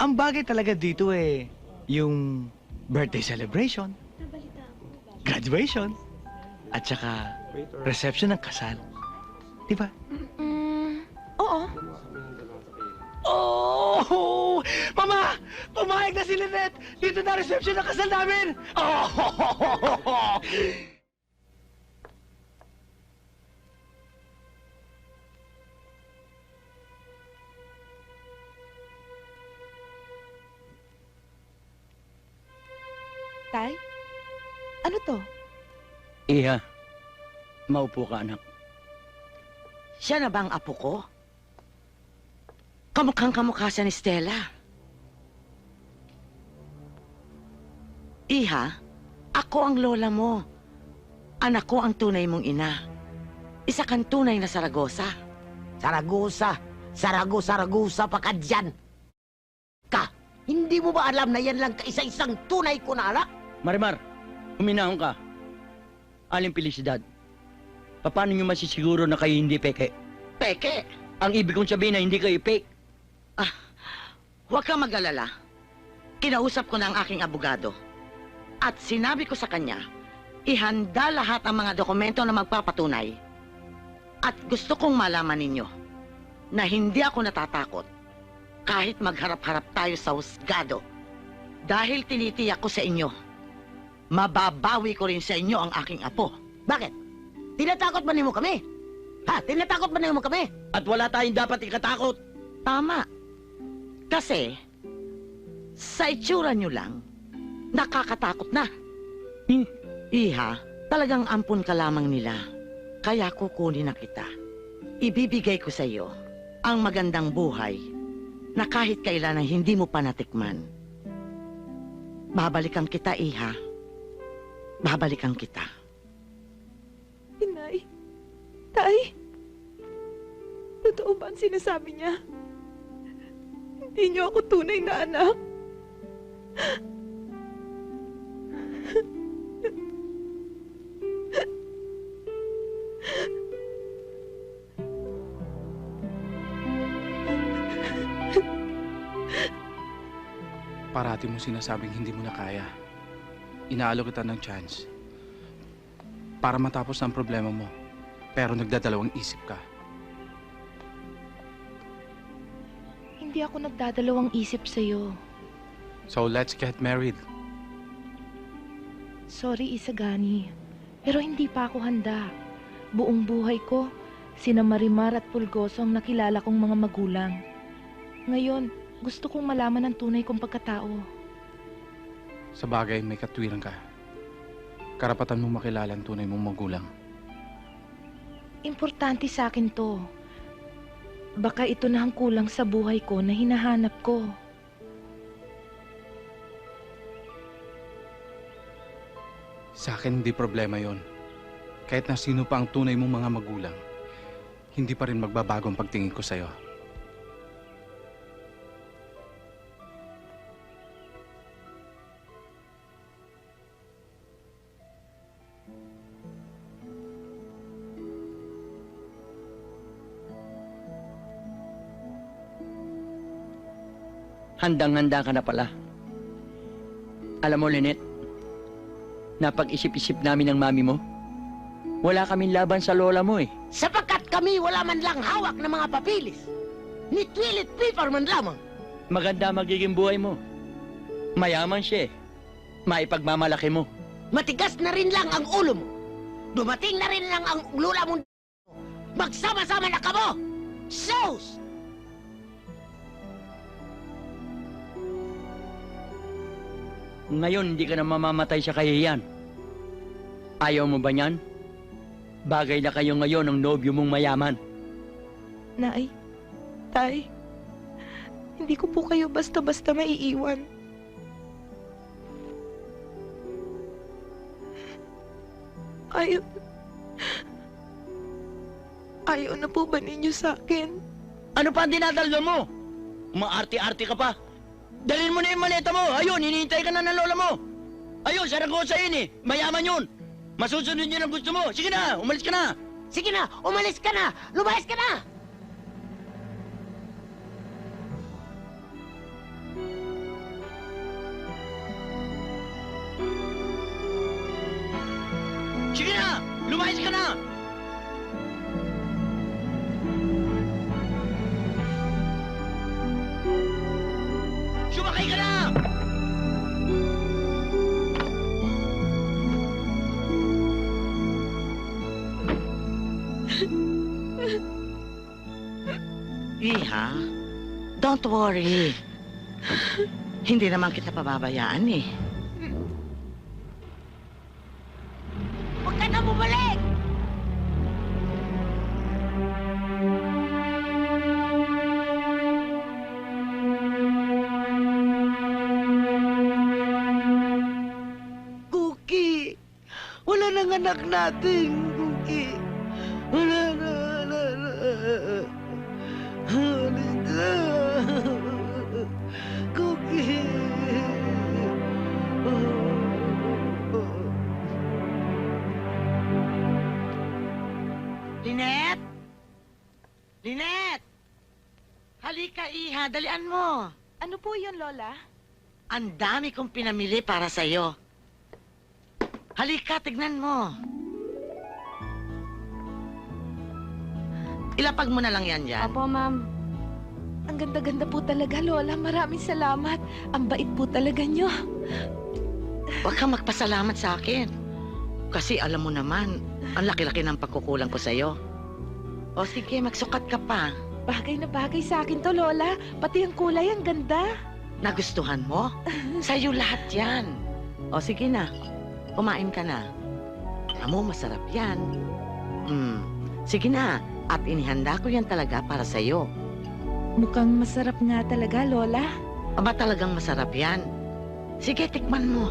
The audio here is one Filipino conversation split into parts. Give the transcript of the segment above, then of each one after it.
Ang bagay talaga dito yung birthday celebration, graduation, at saka reception ng kasal. Di ba? Oo. Oh! Mama! Pumayag na si Lynette! Dito na reception ng kasal namin! Oh! Tay? Ano to? Iha, maupo ka, anak. Siya na ba ang apo ko? Kamukhang kamukha siya ni Stella. Iha, ako ang lola mo. Anak ko ang tunay mong ina. Isa kang tunay na Saragosa. Saragosa pa ka dyan. Hindi mo ba alam na yan lang kaisa-isang tunay ko na anak? Marimar, huminahon ka. Aling Felicidad, paano nyo masisiguro na kayo hindi peke? Peke! Ang ibig kong sabihin na hindi kayo fake. Huwag kang mag-alala. Kinausap ko na ang aking abogado. At sinabi ko sa kanya, ihanda lahat ang mga dokumento na magpapatunay. At gusto kong malaman ninyo na hindi ako natatakot kahit magharap-harap tayo sa husgado. Dahil tinitiyak ko sa inyo, mababawi ko rin sa inyo ang aking apo. Bakit? Tinatakot ba niyo kami? Tinatakot ba niyo kami? At wala tayong dapat ikatakot. Tama. Kasi, sa itsura nyo lang, nakakatakot na. Iha, talagang ampun ka lamang nila. Kaya kukunin na kita. Ibibigay ko sa iyo ang magandang buhay na kahit kailan ay hindi mo pa natikman. Babalikan kita, Iha. Babalikan kita. Inay? Tay? Totoo ba ang sinasabi niya? Hindi niyo ako tunay na anak. Parati mo sinasabing hindi mo na kaya. Inaalok kita ng chance para matapos ang problema mo, pero nagdadalawang isip ka. Hindi ako nagdadalawang isip sa'yo. So let's get married. Sorry, Isagani. Pero hindi pa ako handa. Buong buhay ko, sina Marimar at Pulgoso ang nakilala kong mga magulang. Ngayon, gusto kong malaman ang tunay kong pagkatao. Sa bagay, may katwiran ka. Karapatan mo makilala ang tunay mong magulang. Importante sa akin to. Baka ito na ang kulang sa buhay ko na hinahanap ko. Sa akin, hindi problema yon. Kahit na sino pa ang tunay mong mga magulang, hindi pa rin magbabago ang pagtingin ko sa'yo. Handang-handa ka na pala. Alam mo, Lynette, napag-isip-isip namin ng mami mo, wala kaming laban sa lola mo eh. Sapagkat kami wala man lang hawak ng mga papilis. Ni toilet paper man lamang. Maganda magiging buhay mo. Mayaman siya eh. Maipagmamalaki mo. Matigas na rin lang ang ulo mo. Dumating na rin lang ang lula mo. Magsama-sama na kamo. Sos! Ngayon, hindi ka na mamamatay sa kahihiyan. Ayaw mo ba niyan? Bagay na kayo ngayon ng nobyo mong mayaman. Nay, Tay, hindi ko po kayo basta-basta maiiwan. Ayaw na po ba ninyo sa akin? Ano pa ang dinadalda mo? Umaarte-arte ka pa. Dalhin mo na yung maleta mo. Ayun, hinihintay ka na ng lola mo. Ayun, Saragosa yun eh. Mayaman yun. Masusunod yun ang gusto mo. Sige na, umalis ka na. Sige na, umalis ka na. Lumayas ka na. Sige na! Lumayas ka na! Sumakay ka na! Iha, don't worry. Hindi naman kita pababayaan eh. Huwag ka na bumalik! Cookie! Wala nang anak natin, Cookie. Wala na. Wala na. Cookie. Lynette? Lynette! Halika, Iha. Dalian mo. Ano po yun, Lola? Ang dami kong pinamili para sa'yo. Halika, tignan mo. Ilapag mo na lang yan dyan. Opo, ma'am. Ang ganda-ganda po talaga, Lola. Maraming salamat. Ang bait po talaga nyo. Huwag kang magpasalamat sa akin. Kasi alam mo naman, ang laki-laki ng pagkukulang ko sa'yo. O sige, magsukat ka pa. Bagay na bagay sa akin to, Lola. Pati ang kulay, ang ganda. Nagustuhan mo? Sa'yo lahat yan. O sige na, kumain ka na. Amo, masarap yan. Sige na, at inihanda ko yan talaga para sa'yo. Mukhang masarap nga talaga, Lola. Aba talagang masarap yan. Sige, tikman mo.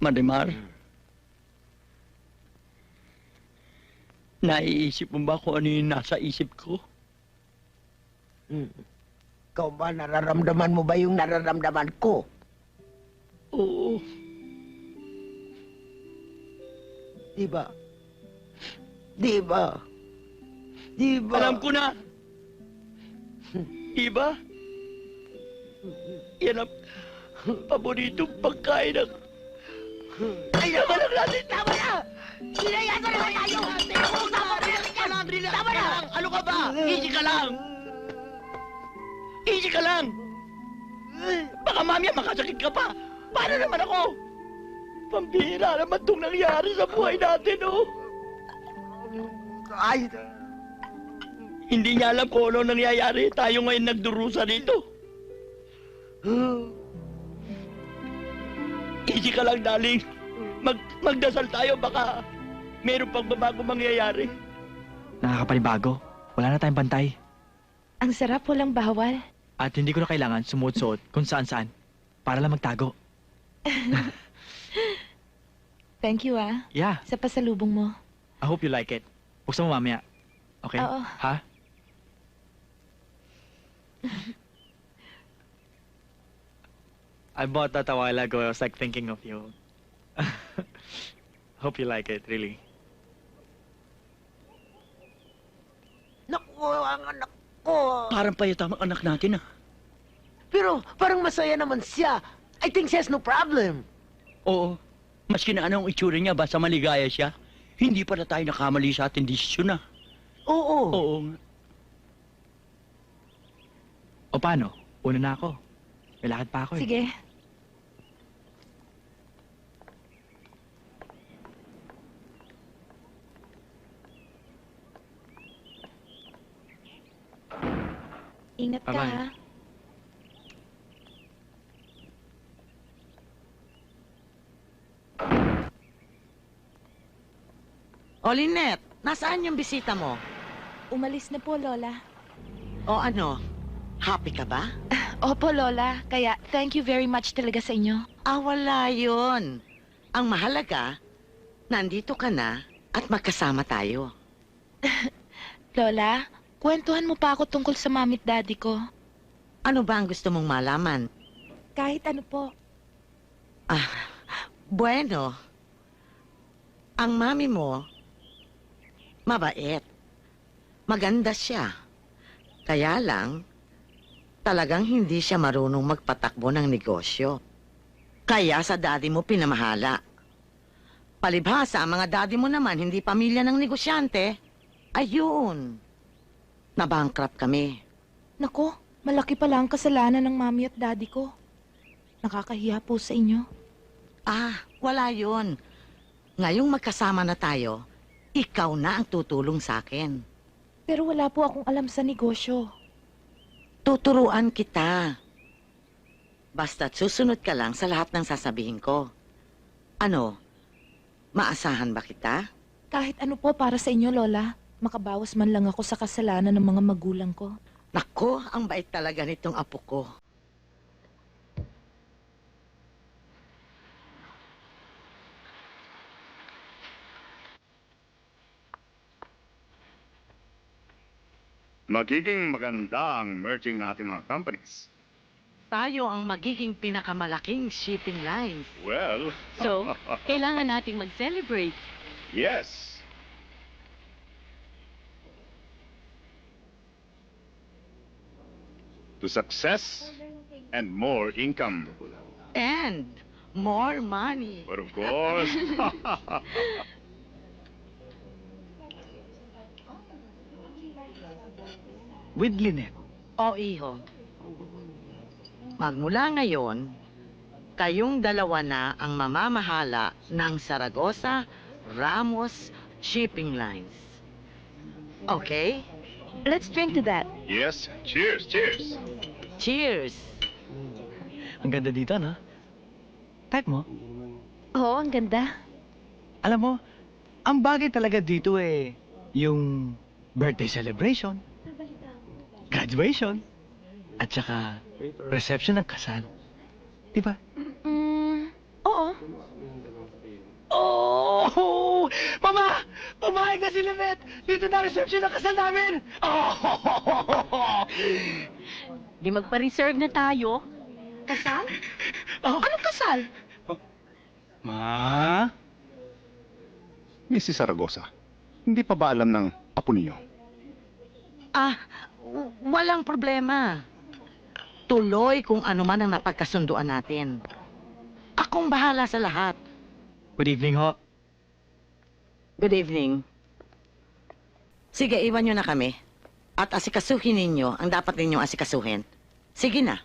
Marimar? Naiisip mo ba kung ano yung nasa isip ko? Ikaw ba, nararamdaman mo ba yung nararamdaman ko? Oo. Di ba? Di ba? Di ba? Alam ko na! Iba? Yan ang paboritong pagkain ng... Ay, naman lang natin! Tama na! Sinayasa na tayo! Tama na! Ano ka ba? Easy ka lang! Easy ka lang! Baka mamaya makasakit ka pa! Paano naman ako? Pambihira naman itong nangyari sa buhay natin, oh! Ay, Hindi niya alam kung ano nangyayari. Tayo ngayon nagdurusa dito. Easy ka lang, darling. Magdasal tayo, baka meron pang babago mangyayari. Nakakapanibago. Wala na tayong bantay. Ang sarap, walang bawal. At hindi ko na kailangan sumuot-suot kung saan-saan. Para lang magtago. Thank you, ah. Yeah, Sa pasalubong mo. I hope you like it. Buksan mo mamaya. Okay? Oo. Ha? I bought that a while ago. I was like thinking of you. Hope you like it, really. naku, ang anak ko. Parang payatamang anak natin, ah. Pero parang masaya naman siya. I think she has no problem. Oo. Maski na anong itsura niya, basta maligaya siya. Hindi pala tayo nakamali sa ating desisyon, ah. Oo. Oo nga. O paano? Una na ako. May lakad pa ako eh. Sige. Ingat ka, Bye-bye. ha? O, Lynette, nasaan yung bisita mo? Umalis na po, Lola. O ano, happy ka ba? Opo, Lola. Kaya, thank you very much talaga sa inyo. Wala yun. Ang mahalaga, nandito ka na at magkasama tayo. Lola, kwentuhan mo pa ako tungkol sa mamit daddy ko. Ano ba ang gusto mong malaman? Kahit ano po. Bueno, ang mami mo, mabait. Maganda siya. Kaya lang, talagang hindi siya marunong magpatakbo ng negosyo. Kaya sa daddy mo pinamahala. Palibhasa, ang mga daddy mo naman hindi pamilya ng negosyante. Ayun. Nabankrupt kami. Nako, malaki pala ang kasalanan ng mami at daddy ko. Nakakahiya po sa inyo. Wala yun. Ngayong magkasama na tayo, ikaw na ang tutulong sa akin. Pero wala po akong alam sa negosyo. Tuturuan kita. Basta't susunod ka lang sa lahat ng sasabihin ko. Ano? Maasahan ba kita? Kahit ano po para sa inyo, Lola. Makabawas man lang ako sa kasalanan ng mga magulang ko. Nako, ang bait talaga nitong apo ko. Magiging maganda ang merging natin mga companies. Tayo ang magiging pinakamalaking shipping line. Well, So, kailangan nating mag-celebrate. yes. To success and more income. And more money. But of course, With Lynette. O iho. Magmula ngayon, kayong dalawa na ang mamamahala ng Saragosa Ramos Shipping Lines. Okay? Let's drink to that. yes. Cheers, cheers. Cheers! Ang ganda dito, no? Type mo? Oo, ang ganda. Alam mo, ang bagay talaga dito yung birthday celebration, graduation, at saka reception ng kasal. Diba? Oo. Oh! Mama! Pumayag na si Lynette! Dito na reception ng kasal namin! Oh! Di magpa-reserve na tayo. Kasal? Oh. Anong kasal? Ma? Mrs. Zaragoza, hindi pa ba alam ng apo ninyo? Walang problema. Tuloy kung ano man ang napagkasunduan natin. Akong bahala sa lahat. Good evening, ho. Good evening. Sige, iwan nyo na kami. At asikasuhin ninyo ang dapat ninyong asikasuhin. Sige na.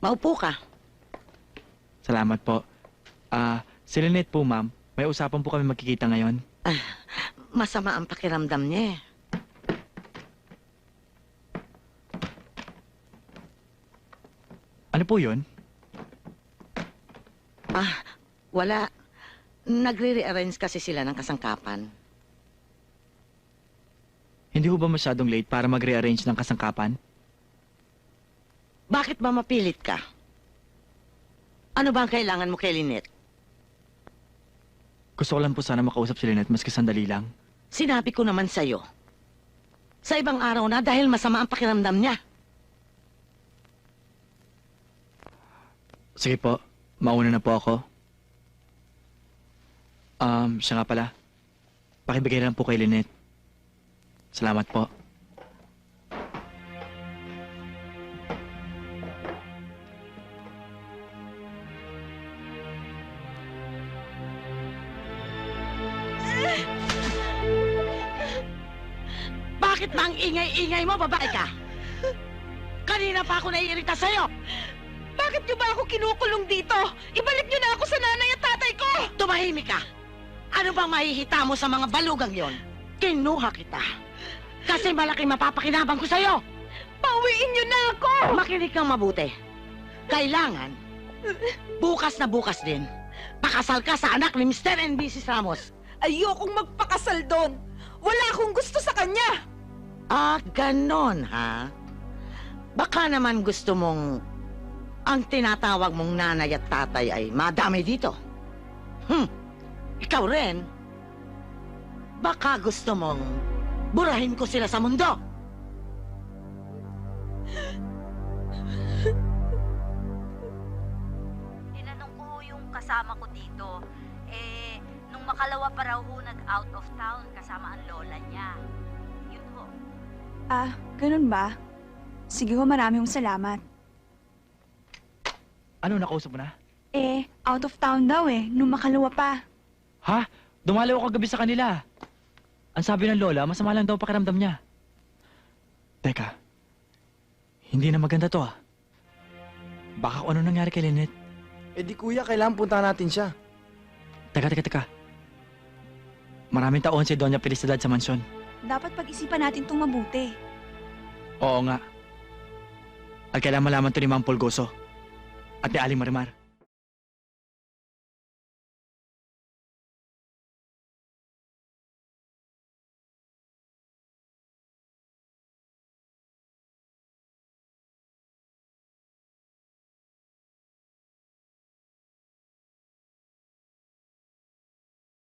Maupo ka. Salamat po. Si Lynette po, ma'am. May usapan po kami magkikita ngayon. Masama ang pakiramdam niya eh. Ano po yun? Wala. Nagre-rearrange kasi sila ng kasangkapan. Hindi ho ba masyadong late para mag-rearrange ng kasangkapan? Bakit ba mapilit ka? Ano ba ang kailangan mo kay Lynette? Gusto ko lang po sana makausap si Lynette maski sandali lang. Sinabi ko naman sa'yo. Sa ibang araw na dahil masama ang pakiramdam niya. Sige po, mauna na po ako. Siya nga pala. Pakibigay lang po kay Lynette. Salamat po. Bakit ba ang ingay-ingay mo, babae ka? Kanina pa ako naiirita sa'yo. Bakit niyo ba ako kinukulong dito? Ibalik niyo na ako sa nanay at tatay ko! Tumahimik ka. Ano bang mahihita mo sa mga balugang yon? Kinuha kita. Kasi malaki mapapakinabang ko sa'yo. Pauwiin niyo na ako! Makinig kang mabuti. Kailangan, bukas na bukas din, pakasal ka sa anak ni Mr. and Mrs. Ramos. Ayokong magpakasal doon. Wala akong gusto sa kanya. Ganon, ha? Baka naman gusto mong ang tinatawag mong nanay at tatay ay madami dito. Ikaw rin. Baka gusto mong burahin ko sila sa mundo. kasama ko dito. Nung makalawa pa raw ho nag-out of town kasama ang lola niya. Yun ho. Ah, ganun ba? Sige ho, marami hong salamat. Ano, nakausap mo na? Out of town daw nung makalawa pa. Ha? Dumalaw ako kagabi sa kanila. Ang sabi ng lola, masama lang daw pakiramdam niya. Teka, hindi na maganda to Baka kung ano nangyari kay Lynette. Di kuya, kailangan puntahan natin siya. Teka. Maraming taon si Doña Felicidad sa mansyon. Dapat pag-isipan natin itong mabuti. Oo nga. At kailangan malaman to ni Ma'am Pulgoso at ni Aling Marimar.